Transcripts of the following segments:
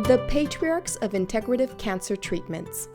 The patriarchs of integrative cancer treatments.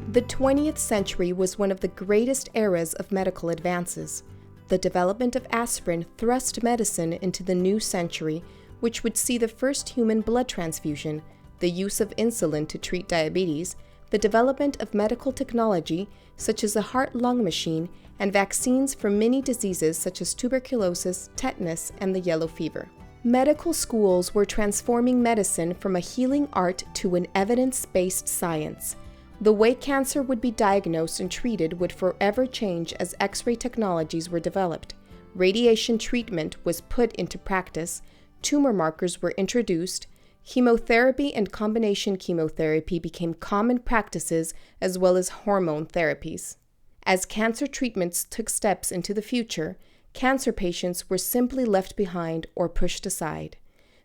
The 20th century was one of the greatest eras of medical advances. The development of aspirin thrust medicine into the new century, which would see the first human blood transfusion, the use of insulin to treat diabetes, the development of medical technology such as the heart-lung machine, and vaccines for many diseases such as tuberculosis, tetanus, and the yellow fever. Medical schools were transforming medicine from a healing art to an evidence-based science. The way cancer would be diagnosed and treated would forever change as X-ray technologies were developed. Radiation treatment was put into practice, tumor markers were introduced, chemotherapy and combination chemotherapy became common practices as well as hormone therapies. As cancer treatments took steps into the future, cancer patients were simply left behind or pushed aside.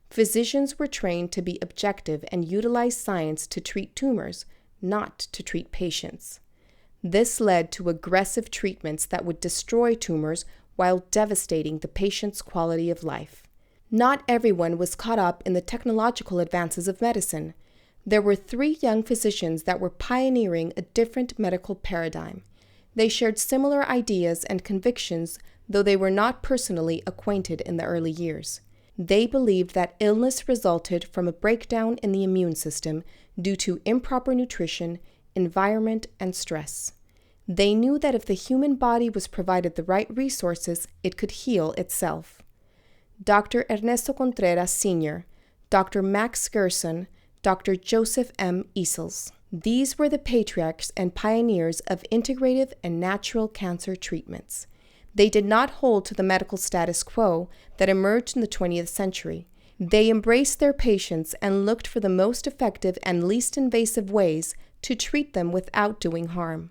Physicians were trained to be objective and utilize science to treat tumors, not to treat patients. This led to aggressive treatments that would destroy tumors while devastating the patient's quality of life. Not everyone was caught up in the technological advances of medicine. There were 3 young physicians that were pioneering a different medical paradigm. They shared similar ideas and convictions, though they were not personally acquainted in the early years. They believed that illness resulted from a breakdown in the immune system due to improper nutrition, environment, and stress. They knew that if the human body was provided the right resources, it could heal itself. Dr. Ernesto Contreras Sr., Dr. Max Gerson, Dr. Joseph M. Easels. These were the patriarchs and pioneers of integrative and natural cancer treatments. They did not hold to the medical status quo that emerged in the 20th century. They embraced their patients and looked for the most effective and least invasive ways to treat them without doing harm.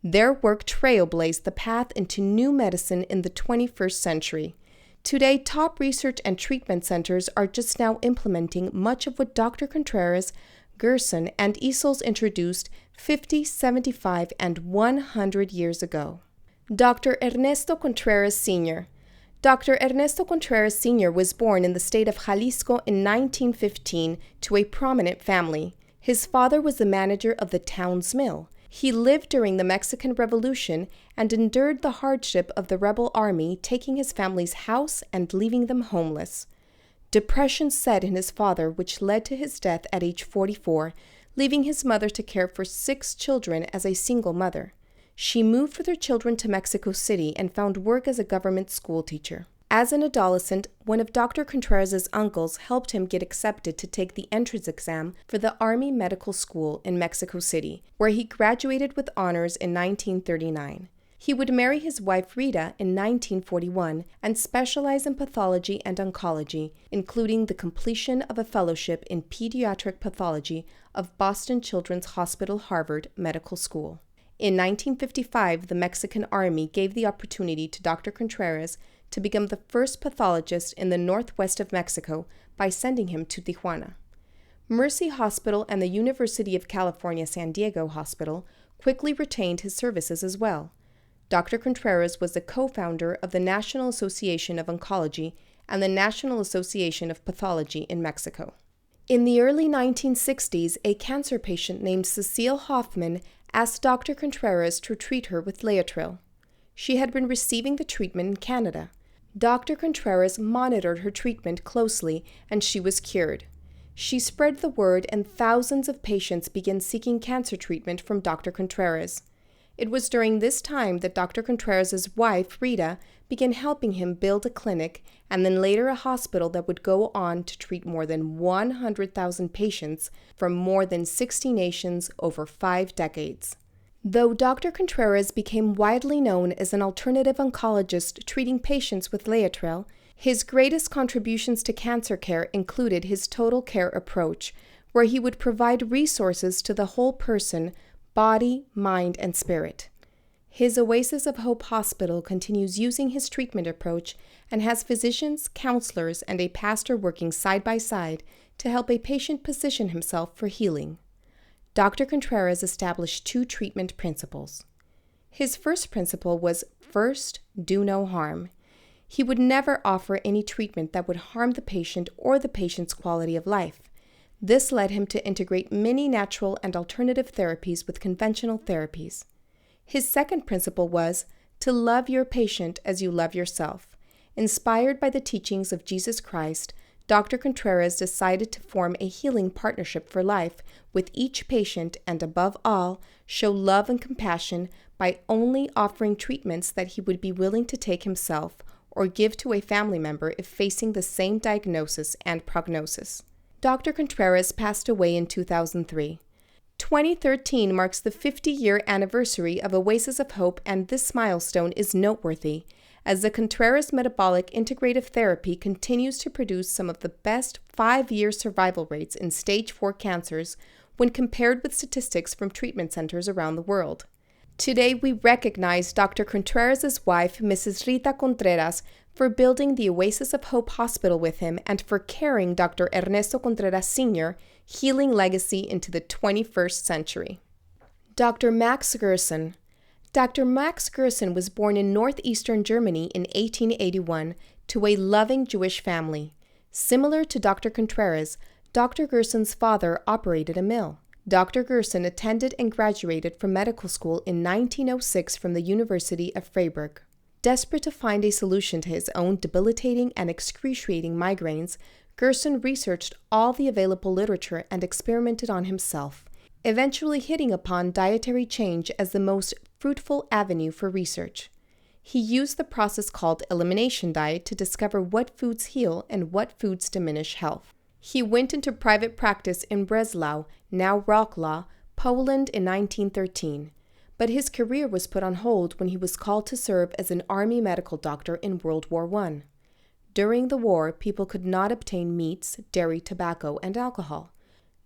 Their work trailblazed the path into new medicine in the 21st century. Today, top research and treatment centers are just now implementing much of what Dr. Contreras, Gerson, and Easels introduced 50, 75, and 100 years ago. Dr. Ernesto Contreras Sr. Dr. Ernesto Contreras Sr. was born in the state of Jalisco in 1915 to a prominent family. His father was the manager of the town's mill. He lived during the Mexican Revolution and endured the hardship of the rebel army taking his family's house and leaving them homeless. Depression set in his father, which led to his death at age 44, leaving his mother to care for 6 children as a single mother. She moved with her children to Mexico City and found work as a government school teacher. As an adolescent, one of Dr. Contreras' uncles helped him get accepted to take the entrance exam for the Army Medical School in Mexico City, where he graduated with honors in 1939. He would marry his wife Rita in 1941 and specialize in pathology and oncology, including the completion of a fellowship in pediatric pathology of Boston Children's Hospital Harvard Medical School. In 1955, the Mexican Army gave the opportunity to Dr. Contreras to become the first pathologist in the northwest of Mexico by sending him to Tijuana. Mercy Hospital and the University of California San Diego Hospital quickly retained his services as well. Dr. Contreras was the co-founder of the National Association of Oncology and the National Association of Pathology in Mexico. In the early 1960s, a cancer patient named Cecile Hoffman asked Dr. Contreras to treat her with Laetrile. She had been receiving the treatment in Canada. Dr. Contreras monitored her treatment closely, and she was cured. She spread the word, and thousands of patients began seeking cancer treatment from Dr. Contreras. It was during this time that Dr. Contreras' wife, Rita, began helping him build a clinic and then later a hospital that would go on to treat more than 100,000 patients from more than 60 nations over 5 decades. Though Dr. Contreras became widely known as an alternative oncologist treating patients with Laetrile, his greatest contributions to cancer care included his total care approach, where he would provide resources to the whole person, body, mind, and spirit. His Oasis of Hope Hospital continues using his treatment approach and has physicians, counselors, and a pastor working side by side to help a patient position himself for healing. Dr. Contreras established 2 treatment principles. His first principle was, first, do no harm. He would never offer any treatment that would harm the patient or the patient's quality of life. This led him to integrate many natural and alternative therapies with conventional therapies. His second principle was to love your patient as you love yourself. Inspired by the teachings of Jesus Christ, Dr. Contreras decided to form a healing partnership for life with each patient and, above all, show love and compassion by only offering treatments that he would be willing to take himself or give to a family member if facing the same diagnosis and prognosis. Dr. Contreras passed away in 2003. 2013 marks the 50-year anniversary of Oasis of Hope, and this milestone is noteworthy, as the Contreras Metabolic Integrative Therapy continues to produce some of the best 5-year survival rates in stage 4 cancers when compared with statistics from treatment centers around the world. Today, we recognize Dr. Contreras' wife, Mrs. Rita Contreras, for building the Oasis of Hope Hospital with him and for carrying Dr. Ernesto Contreras Sr. healing legacy into the 21st century. Dr. Max Gerson. Dr. Max Gerson was born in northeastern Germany in 1881 to a loving Jewish family. Similar to Dr. Contreras, Dr. Gerson's father operated a mill. Dr. Gerson attended and graduated from medical school in 1906 from the University of Freiburg. Desperate to find a solution to his own debilitating and excruciating migraines, Gerson researched all the available literature and experimented on himself, eventually hitting upon dietary change as the most fruitful avenue for research. He used the process called elimination diet to discover what foods heal and what foods diminish health. He went into private practice in Breslau, now Wrocław, Poland in 1913, but his career was put on hold when he was called to serve as an army medical doctor in World War I. During the war, people could not obtain meats, dairy, tobacco, and alcohol.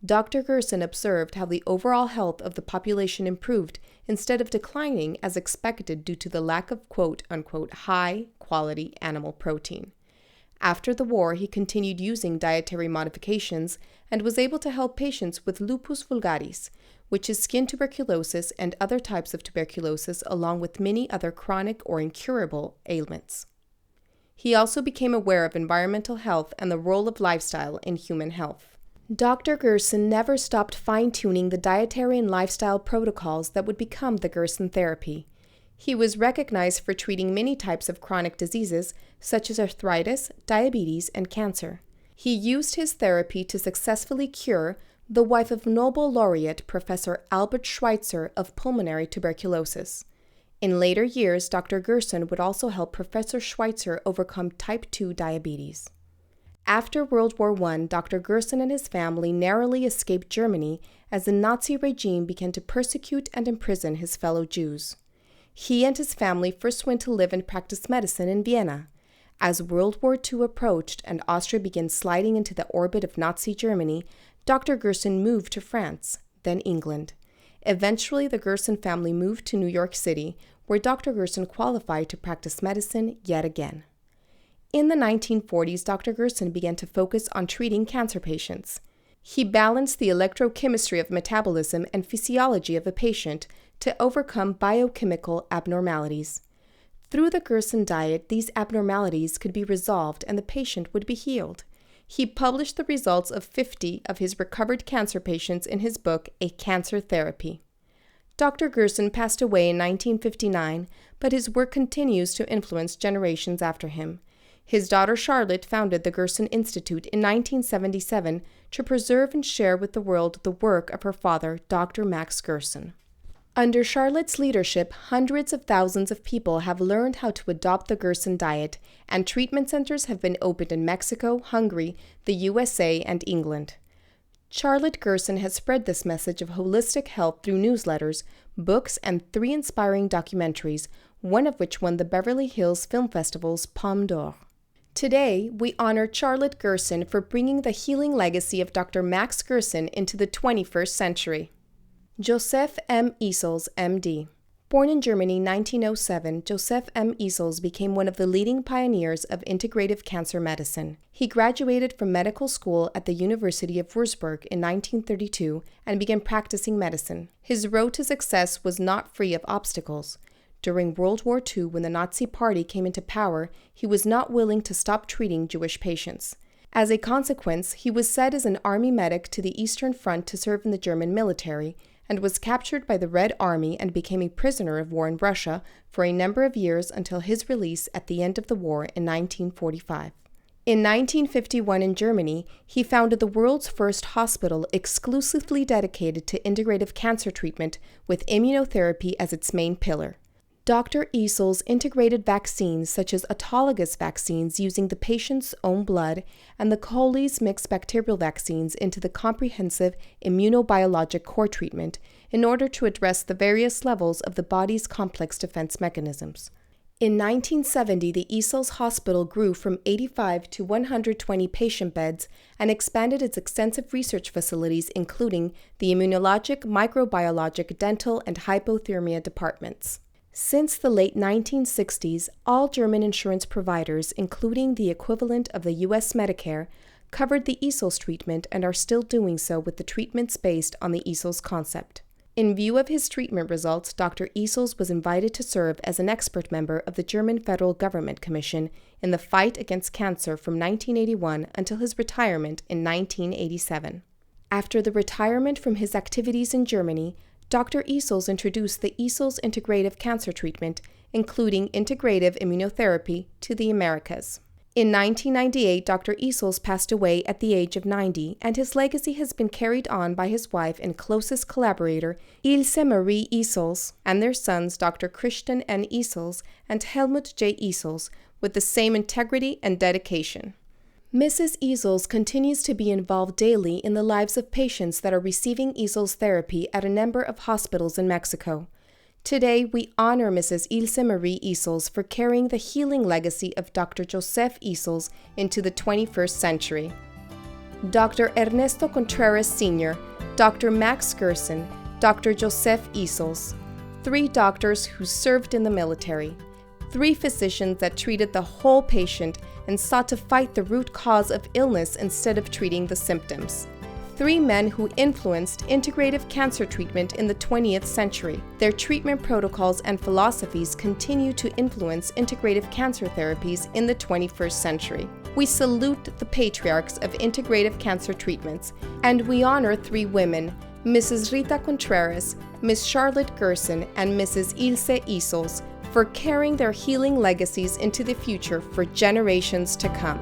Dr. Gerson observed how the overall health of the population improved instead of declining as expected due to the lack of quote-unquote high-quality animal protein. After the war, he continued using dietary modifications and was able to help patients with lupus vulgaris, which is skin tuberculosis and other types of tuberculosis, along with many other chronic or incurable ailments. He also became aware of environmental health and the role of lifestyle in human health. Dr. Gerson never stopped fine-tuning the dietary and lifestyle protocols that would become the Gerson therapy. He was recognized for treating many types of chronic diseases, such as arthritis, diabetes, and cancer. He used his therapy to successfully cure the wife of Nobel laureate Professor Albert Schweitzer of pulmonary tuberculosis. In later years, Dr. Gerson would also help Professor Schweitzer overcome type 2 diabetes. After World War I, Dr. Gerson and his family narrowly escaped Germany as the Nazi regime began to persecute and imprison his fellow Jews. He and his family first went to live and practice medicine in Vienna. As World War II approached and Austria began sliding into the orbit of Nazi Germany, Dr. Gerson moved to France, then England. Eventually, the Gerson family moved to New York City, where Dr. Gerson qualified to practice medicine yet again. In the 1940s, Dr. Gerson began to focus on treating cancer patients. He balanced the electrochemistry of metabolism and physiology of a patient to overcome biochemical abnormalities. Through the Gerson diet, these abnormalities could be resolved and the patient would be healed. He published the results of 50 of his recovered cancer patients in his book, A Cancer Therapy. Dr. Gerson passed away in 1959, but his work continues to influence generations after him. His daughter Charlotte founded the Gerson Institute in 1977 to preserve and share with the world the work of her father, Dr. Max Gerson. Under Charlotte's leadership, hundreds of thousands of people have learned how to adopt the Gerson diet, and treatment centers have been opened in Mexico, Hungary, the USA, and England. Charlotte Gerson has spread this message of holistic health through newsletters, books, and 3 inspiring documentaries, one of which won the Beverly Hills Film Festival's Palme d'Or. Today, we honor Charlotte Gerson for bringing the healing legacy of Dr. Max Gerson into the 21st century. Joseph M. Easels, M.D. Born in Germany 1907, Joseph M. Easels became one of the leading pioneers of integrative cancer medicine. He graduated from medical school at the University of Würzburg in 1932 and began practicing medicine. His road to success was not free of obstacles. During World War II, when the Nazi Party came into power, he was not willing to stop treating Jewish patients. As a consequence, he was sent as an army medic to the Eastern Front to serve in the German military, and was captured by the Red Army and became a prisoner of war in Russia for a number of years until his release at the end of the war in 1945. In 1951 in Germany, he founded the world's first hospital exclusively dedicated to integrative cancer treatment with immunotherapy as its main pillar. Dr. Easel's integrated vaccines such as autologous vaccines using the patient's own blood and the Coley's mixed bacterial vaccines into the comprehensive immunobiologic core treatment in order to address the various levels of the body's complex defense mechanisms. In 1970, the Easel's Hospital grew from 85 to 120 patient beds and expanded its extensive research facilities including the immunologic, microbiologic, dental, and hypothermia departments. Since the late 1960s, all German insurance providers, including the equivalent of the U.S. Medicare, covered the Easel's treatment and are still doing so with the treatments based on the Easel's concept. In view of his treatment results, Dr. Easel's was invited to serve as an expert member of the German Federal Government Commission in the fight against cancer from 1981 until his retirement in 1987. After the retirement from his activities in Germany, Dr. Easel's introduced the Easel's integrative cancer treatment, including integrative immunotherapy, to the Americas. In 1998, Dr. Easel's passed away at the age of 90, and his legacy has been carried on by his wife and closest collaborator, Ilse Marie Easel's, and their sons, Dr. Christian N. Easel's and Helmut J. Easel's, with the same integrity and dedication. Mrs. Easel's continues to be involved daily in the lives of patients that are receiving Easel's therapy at a number of hospitals in Mexico. Today, we honor Mrs. Ilse Marie Easel's for carrying the healing legacy of Dr. Joseph Easel's into the 21st century. Dr. Ernesto Contreras Sr., Dr. Max Gerson, Dr. Joseph Easel's, 3 doctors who served in the military, 3 physicians that treated the whole patient and sought to fight the root cause of illness instead of treating the symptoms. 3 men who influenced integrative cancer treatment in the 20th century. Their treatment protocols and philosophies continue to influence integrative cancer therapies in the 21st century. We salute the patriarchs of integrative cancer treatments, and we honor 3 women, Mrs. Rita Contreras, Ms. Charlotte Gerson, and Mrs. Ilse Easel's, for carrying their healing legacies into the future for generations to come.